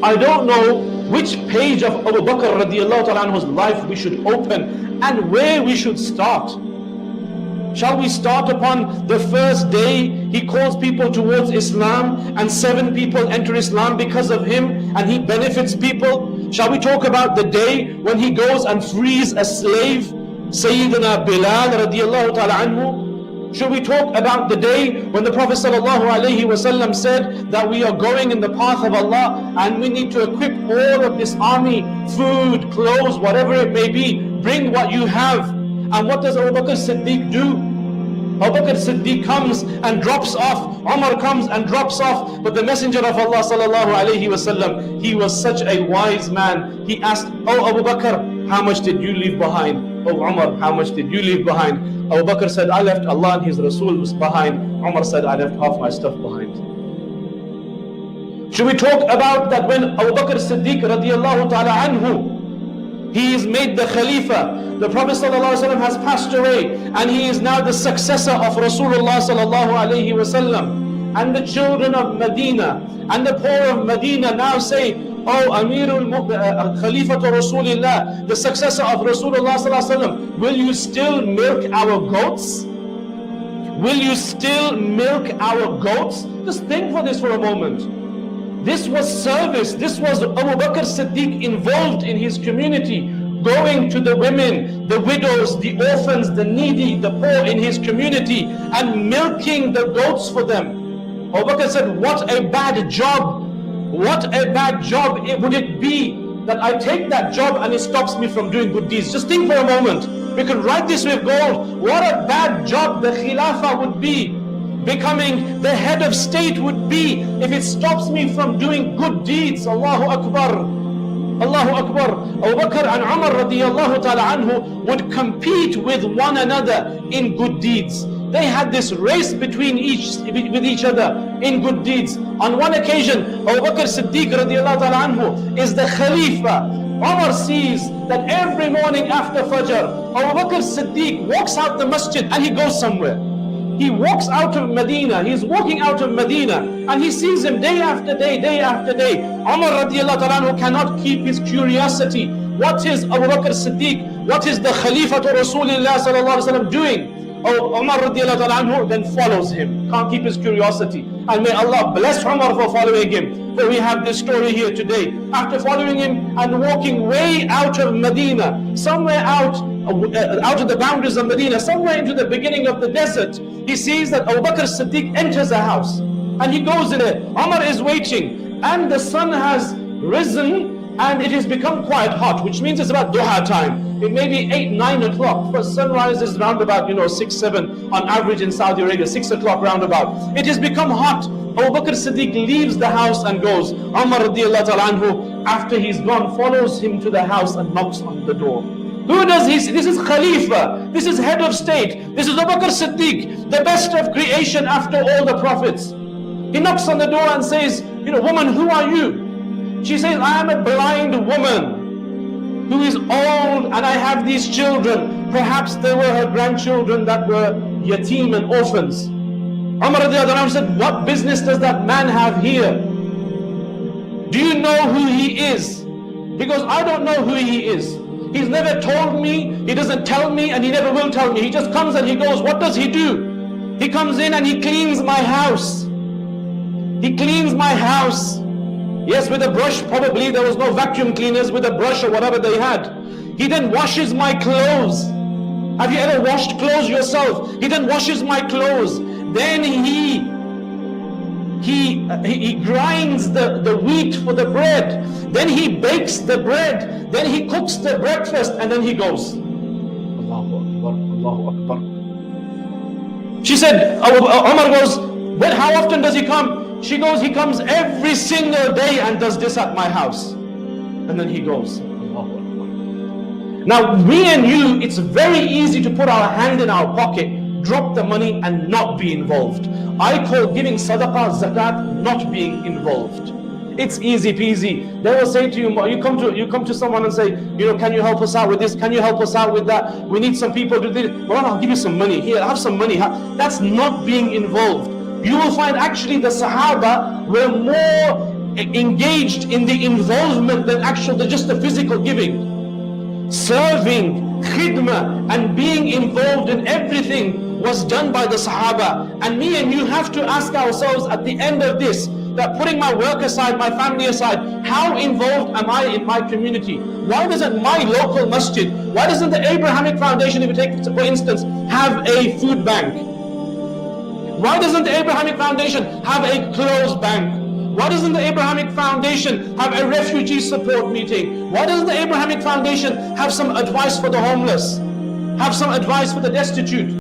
I don't know which page of Abubakr radiallahu ta'ala anhu's life we should open and where we should start. Shall we start upon the first day he calls people towards Islam and 7 people enter Islam because of him and he benefits people? Shall we talk about the day when he goes and frees a slave, Sayyidina Bilal radiallahu ta'ala anhu? Should we talk about the day when the Prophet ﷺ said that we are going in the path of Allah and we need to equip all of this army, food, clothes, whatever it may be, bring what you have. And what does Abubakr Siddiq do? Abubakr Siddiq comes and drops off, Umar comes and drops off, but the Messenger of Allah ﷺ, he was such a wise man. He asked, "Oh Abu Bakr, how much did you leave behind? Oh Umar, how much did you leave behind?" Abu Bakr said, "I left Allah and His Rasul behind." Umar said, "I left half my stuff behind." Should we talk about that when Abu Bakr Siddiq radiallahu ta'ala anhu, he is made the Khalifa, the Prophet ﷺ has passed away and he is now the successor of Rasulullah ﷺ, and the children of Medina and the poor of Medina now say, "Oh Amirul Khalifa to Rasulullah, the successor of Rasulullah ﷺ, will you still milk our goats? Will you still milk our goats?" Just think for this for a moment. This was service. This was Abu Bakr Siddiq involved in his community, going to the women, the widows, the orphans, the needy, the poor in his community and milking the goats for them. Abu Bakr said, "What a bad job. What a bad job would it be that I take that job and it stops me from doing good deeds." Just think for a moment. We could write this with gold. What a bad job the Khilafah would be, becoming the head of state would be, if it stops me from doing good deeds. Allahu Akbar. Allahu Akbar. Abu Bakr and Umar radiallahu ta'ala anhu would compete with one another in good deeds. They had this race with each other in good deeds. On one occasion, Abu Bakr Siddiq radiallahu ta'ala anhu is the Khalifa. Umar sees that every morning after Fajr, Abu Bakr Siddiq walks out the masjid and he goes somewhere. He walks out of Medina, he's walking out of Medina, and he sees him day after day, day after day. Umar radiallahu ta'ala anhu cannot keep his curiosity. What is Abu Bakr Siddiq, what is the Khalifa to Rasulullah sallallahu alaihi wasallam doing? Oh, Umar radiallahu ta'ala anhu then follows him, can't keep his curiosity. And may Allah bless Umar for following him. For we have this story here today. After following him and walking way out of Medina, somewhere out of the boundaries of Medina, somewhere into the beginning of the desert, he sees that Abu Bakr Siddiq enters a house and he goes in there. Umar is waiting and the sun has risen and it has become quite hot, which means it's about duha time. It may be 8, 9 o'clock. First sunrise is round about 6, 7 on average in Saudi Arabia, 6 o'clock roundabout. It has become hot. Abu Bakr Siddiq leaves the house and goes. Umar radiallahu ta'ala anhu, after he's gone, follows him to the house and knocks on the door. Who does he see? This is Khalifa, this is head of state, this is Abu Bakr Siddiq, the best of creation after all the prophets. He knocks on the door and says, "Woman, who are you?" She says, "I am a blind woman who is old and I have these children." Perhaps they were her grandchildren that were yatim and orphans. Umar radiallahu anhu said, "What business does that man have here? Do you know who he is?" He goes, "I don't know who he is. He's never told me, he doesn't tell me, and he never will tell me. He just comes and he goes." What does he do? He comes in and he cleans my house. He cleans my house. Yes, with a brush, probably there was no vacuum cleaners, with a brush or whatever they had. He then washes my clothes. Have you ever washed clothes yourself? He then washes my clothes. Then he grinds the wheat for the bread. Then he bakes the bread. Then he cooks the breakfast and then he goes. Allahu Akbar, Allahu Akbar. She said, Umar goes, "But how often does he come?" She goes, "He comes every single day and does this at my house." And then he goes. Allahu Akbar. Now me and you, it's very easy to put our hand in our pocket, drop the money and not be involved. I call giving sadaqah, zakat, not being involved. It's easy peasy. They will say to you, you come to someone and say, "Can you help us out with this? Can you help us out with that? We need some people to do this." "Well, I'll give you some money. Here, have some money." That's not being involved. You will find actually the Sahaba were more engaged in the involvement than just the physical giving. Serving, khidmah, and being involved in everything was done by the Sahaba. And me and you have to ask ourselves at the end of this, that putting my work aside, my family aside, how involved am I in my community? Why doesn't my local masjid, why doesn't the Abrahamic Foundation, if you take for instance, have a food bank? Why doesn't the Abrahamic Foundation have a clothes bank? Why doesn't the Abrahamic Foundation have a refugee support meeting? Why doesn't the Abrahamic Foundation have some advice for the homeless? Have some advice for the destitute?